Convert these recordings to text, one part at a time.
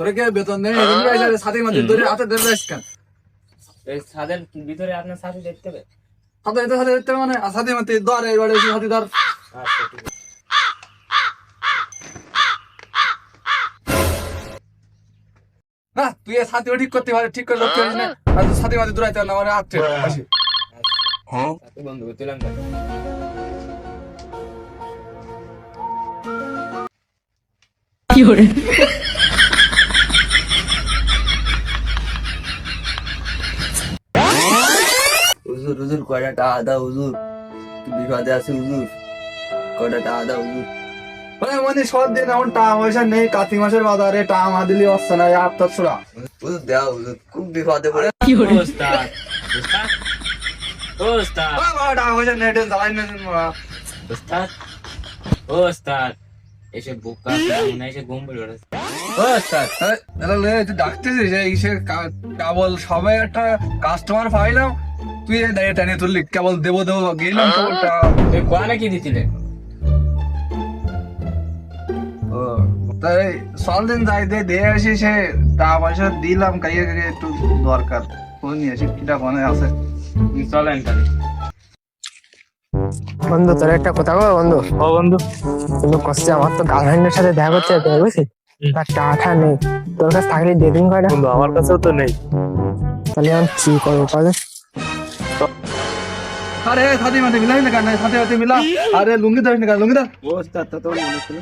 তোরে কে বেতন দেয় এমনি আইলে সাথে মধ্যে ধরে হাতে ধরে আসকান এই ছাদের ভিতরে আপনার সাথে দেখতে হবে সাথে দেখতে মানে সাথে মধ্যে ধর এইবারে সাথে ধর আচ্ছা ঠিক আছে না তুই সাথে ঠিক করতে পারে ঠিক করে করতে পারিস না আর সাথে মধ্যে দৌড়াইতে না মানে হাতে আসি হ্যাঁ বন্ধু তুলাম না কি হরে হুজুর হুজুর কয়টা টাকা দাও হুজুর বিপদে আছে হুজুর কয়টা টাকা দাও হুজুর মানে সব দিন এমন টাকা পয়সা নেই কার্তিক মাসের বাজারে টাকা মা দিলি আসছে না আত্মার ছোড়া হুজুর দেও হুজুর খুব বিপদে পড়ে কি হরে ওস্তাদ ওস্তাদ টাকা পয়সা নেই জ্বালাই না ওস্তাদ ওস্তাদ এসে বোকা মনে এসে ঘুম পড়ে ওঠে ওস্তাদ তুই ডাকতেছিস সে কেবল সবাই একটা কাস্টমার পাইলাম তুই দাঁড়িয়ে টানিয়ে তুললি কেবল দেবো গেলাম কেবলটা তুই কোয়ানে কি দিছিলে তাই চল দিন যাই দিয়ে আসি সে টাকা পয়সা দিলাম কাইয়ে একটু দরকার ফোন নিয়ে আসি কিটা মনে আছে চলেন তাহলে বন্ধু তোর একটা কথা বল বন্ধু ও বন্ধু কিন্তু কষ্টে আমার তো গার্লফ্রেন্ডের সাথে দেখা করতে যেতে হবে বুঝছিস তার টাকা নেই তোর কাছে থাকলে ডেটিং করে বন্ধু আমার কাছেও তো নেই তাহলে আমি কি করবো কাজে আরে সাথে মাঠে মিলাই না কেন সাথে সাথে মিলা আরে লুঙ্গি দাস না কেন লুঙ্গি দাস ওস্তাদ তো তোর মনে ছিল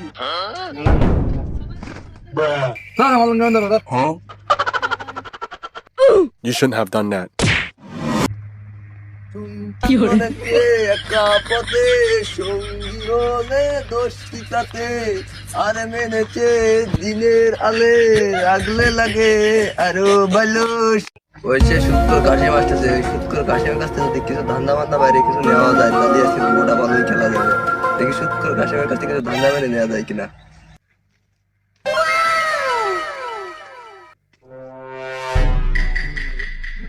না আমার লুঙ্গি Das You shouldn't have done that. কি হরে অনেকে একা পথে সঙ্গী হলে দোষিতাতে আরে মেনেছে দিনের আলে আগলে লাগে আরো ভালো ওই সে শুক্র কাশি মাস্টার শুক্র কাশিমের কাছ থেকে যদি কিছু ধান্দা বান্ধা বাইরে কিছু নেওয়া যায় তাহলে আজকে গোটা ভালোই খেলা যাবে দেখি শুক্র কাশিমের কাছ থেকে কিছু ধান্দা বাইরে নেওয়া যায় কিনা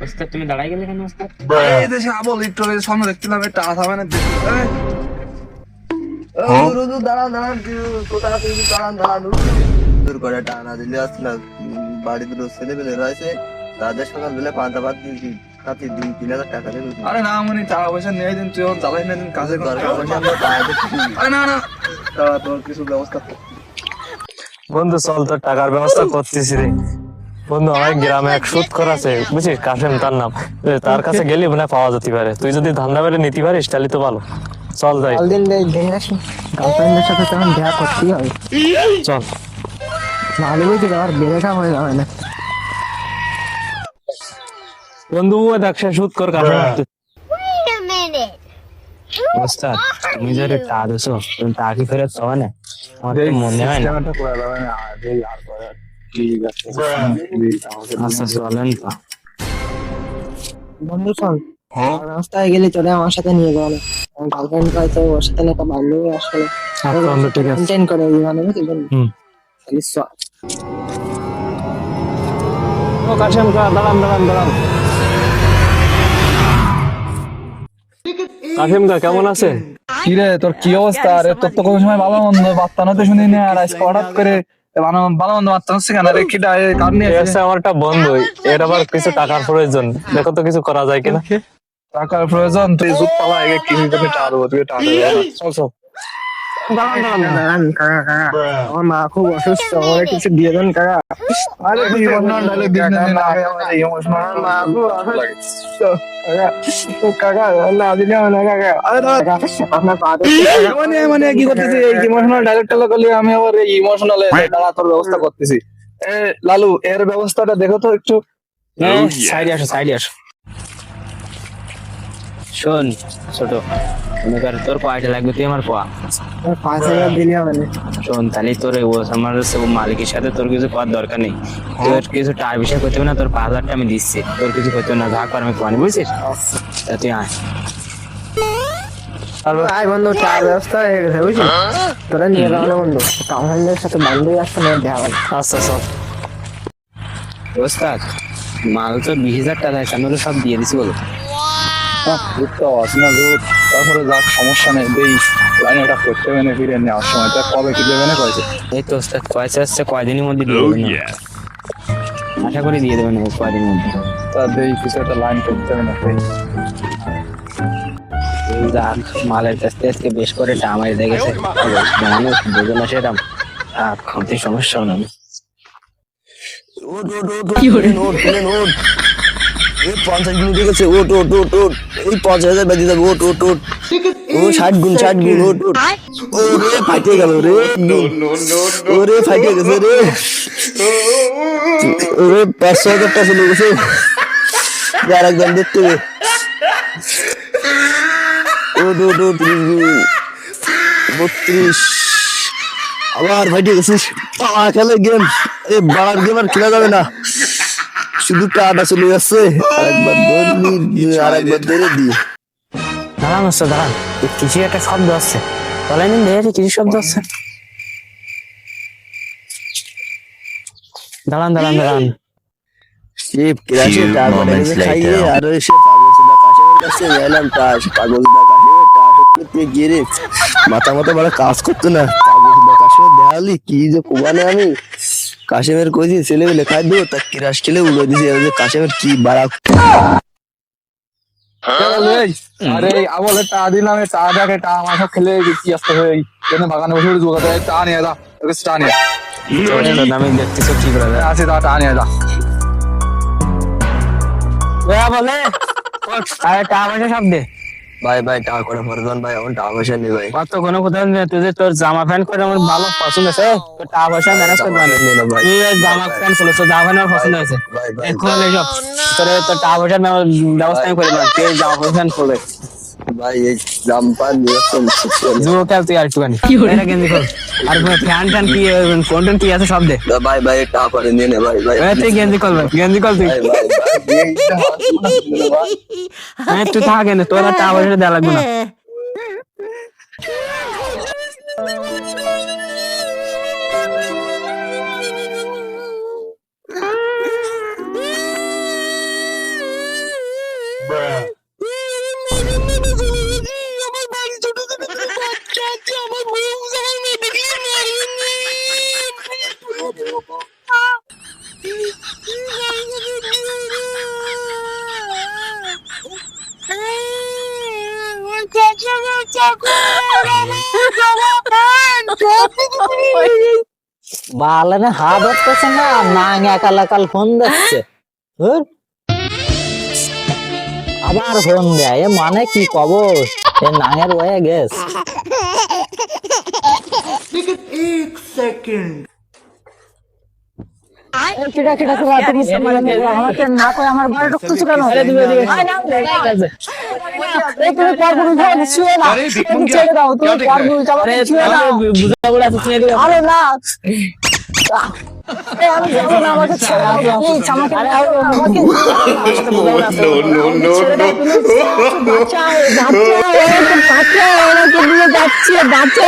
ওস্তাদ তুমি দাঁড়াই গেলে কেন ওস্তাদ এই দেশে আবল একটু সামনে দেখছিলাম টাকা থামে না দাঁড়ান দাঁড়ান কোথা থেকে দাঁড়ান দূর করে টানা দিলে আসছে না বাড়ি দুটো ছেলে পেলে রয়েছে তাদের সকাল বেলা পান্তা ভাত দিয়েছি কাতি দিন 3,000 টাকা দিয়ে আরে না মানে টাকা পয়সা নিয়ে দিন তুই জ্বালাই না দিন কাজে দরকার পয়সা আমরা পায়ে দিচ্ছি আরে না তোর কিছু ব্যবস্থা কর। বন্ধু চল তোর টাকার ব্যবস্থা করতেছি রে বন্ধু আমার গ্রামে এক সুদ আছে বুঝছিস কাশেম তার নাম তার কাছে গেলে মনে হয় পাওয়া যেতে পারে তুই যদি ধান্দা বেড়ে নিতে পারিস তাহলে তো ভালো চল যাই দিন দেখে আসি গার্লফ্রেন্ডের সাথে তেমন দেখা করতেই হবে চল নাহলে বুঝছি আমার বেড়েটা হয়ে যাবে না বন্ধু দেখ সে সুদ কর কাশেম Wait a minute. ওস্তাদ তুমি যে টাকা দিছো তুমি টাকা কি ফেরত পাবে না আমার তো মনে হয় না সিস্টেমটা করে দেবে না আজই আর করে ঠিক আছে আচ্ছা চলেন তো বন্ধু শোন রাস্তায় গেলে চলে আমার সাথে নিয়ে যাও না আমার গার্লফ্রেন্ড পাইছে ওর সাথে একটা বান্ধবী আসলে আচ্ছা বন্ধু ঠিক আছে মেনটেন করে জীবনে বুঝলি হুম তাহলে চল ও কাশেম দাঁড়ান কাশেম কেমন আছে কি রে তোর কি অবস্থা আরে তোর তো কোনো সময় ভালো মন্দ বার্তা নতে শুনি না আর আজকে হঠাৎ করে ভালো মন্দ বার্তা হচ্ছে কেন রে কিটা কারণ নিয়ে এসে আমার একটা বন্ধু এর আবার কিছু টাকার প্রয়োজন দেখো তো কিছু করা যায় কিনা টাকার প্রয়োজন তুই জুত পালা আগে কি করে টাকা দেবো তুই টাকা দেবো চল দাঁড়ান কাকা আমার মা খুব অসুস্থ ওরে কিছু দিয়ে দেন কাকা আরে তুই ইমোশনাল ডায়লগ দিস না আগে আমাদের ইমোশনাল মা খুব অসুস্থ কাকা না দিলে না কাকা আরে আপনার পা মানে কি করতেছি এই ইমোশনাল ডায়লগটা করলে আমি আবার এই ইমোশনাল দাঁড়া তোর ব্যবস্থা করতেছি লালু এর ব্যবস্থাটা দেখো তো একটু সাইডে আসো শোন ছোট মনে কর তোর কয়টা লাগবে তুই আমার কোয়া 5,000 দিলে হবে না শোন তাহলে তোর আমার মালিকের সাথে তোর কিছু করার দরকার নেই তোর কিছু টাকা বিষয় করতে হবে না তোর 5,000 আমি দিচ্ছি তোর কিছু করতে হবে না যা কর আমি কোয়ানি বুঝছিস তা তুই আয় আয় বন্ধু চার ব্যবস্থা হয়ে গেছে বুঝলি তোরা নিয়ে যাও না বন্ধু গার্লফ্রেন্ডের সাথে বান্ধবী আসছে না দেখা হবে আচ্ছা সব ওস্তাদ মাল তো 20,000 টাকা আমি সব দিয়ে দিছি বলো বুঝতে পারছি না তারপরে যাক সমস্যা নেই দেই লাইন এটা করতে হবে না ফিরে নেওয়ার সময় তা কবে কি দেবে না কয়েছে এই তো ওস্তাদ কয়েছে আসছে কয়দিনের মধ্যে দিয়ে দেবে না আশা করি দিয়ে দেবেন কয়েকদিন মধ্যে। তাদের কিছু একটা লাইন করতে হবে না যাক, মালের কাছ থেকে আজকে বেশ করে টামাই দিয়ে গেছে, মানুষ দুজন আসে এরম ক্ষতি সমস্যা না। ওট ওট ওট ওট প্লেন ওট, এই 50 গুণ উঠে গেছে, ওট ওট ওট ওট, এই 50,000 বেঁধে যাবে, ওট ওট ওট, ও 60 গুণ ওট ওট, ওরে ফাইটে গেল রে, ওরে ফাইটে গেছে রে, ওরে 500,000 টাকা চলে গেছে, আর একদম দেখতে হবে, ওট ওট ওট, 32 আবার ফাইটে গেছিস, খেলে গেম, এই বার গেম আর খেলা যাবে না, শুধু কাটা চলে যাচ্ছে, আরেকবার ধরলি আরেকবার ধরে দি। দাঁড়ান হচ্ছে, দাঁড়ান, কিছু একটা শব্দ আসছে, বলেন দেখে কিছু শব্দ আসছে, দাঁড়ান দাঁড়ান দাঁড়ান। শিব কিরাশে তারপরে খাইয়ে আর এসে পাগলদা কাশেমের কাছে গেলাম, পাগলদা কাশেমের করতে গিয়ে রে মাথা মাথা বড় কাজ করতো না, পাগলদা কাশেমের দেখালি কি যে কোবানে আমি কাশেমের কইছি ছেলে লেখাই দেবো, তা কিরাশ খেলে উড়ে দিয়েছে, কাশেমের কি বাড়া। আরে আবলে টা দিলাম, চা ডাকে টা আমার সব খেলে কি আসতে হয়, এখানে বাগানে বসে জোগাতে চা নিয়ে যা, ওকে চা নিয়ে আমি দেখতেছি কি করে আছে, টা নিয়ে যা। বলে আরে টাকা পয়সা সব দে। ভাই ভাই টাকা করে প্রয়োজন ভাই, আমার টাকা পয়সা নেই ভাই। কত কোনো কোথাও তুই যে তোর জামা প্যান্ট করে আমার ভালো পছন্দ হয়েছে, তোর টাকা পয়সা ম্যানেজ করতে পারবি না ভাই। তুই জামা প্যান্ট খুলে তোর জামা প্যান্ট আমার পছন্দ হয়েছে, ভাই ভাই এখন এইসব তোর টাকা পয়সার ব্যবস্থা আমি করে দিলাম, তুই জামা প্যান্ট খুলবে ভাই এই জাম্পার নিরসন জুয়ো খেল তুই আর একটুখানি এটা গেঞ্জি খোল, আর ফ্যান ট্যান কি কন্টেন্ট কি আছে সব দে। ভাই ভাই টাকা করে নিয়ে নে ভাই ভাই তুই গেঞ্জি খোল, গেঞ্জি খোল তুই, ভাই ভাই তুই থাকে না, তোর আর টাকা পয়সা দেওয়া লাগবে না। বালেনে হাত ধরতেছে না, নাং একাল একাল ফোন দিচ্ছে, আবার ফোন দেয়, এ মানে কি খবর, এ নাঙের হয়ে গেছ। আরে না আমি যাবো না, আমাকে ছেড়ে দাও প্লিজ, আমাকে বাচ্চা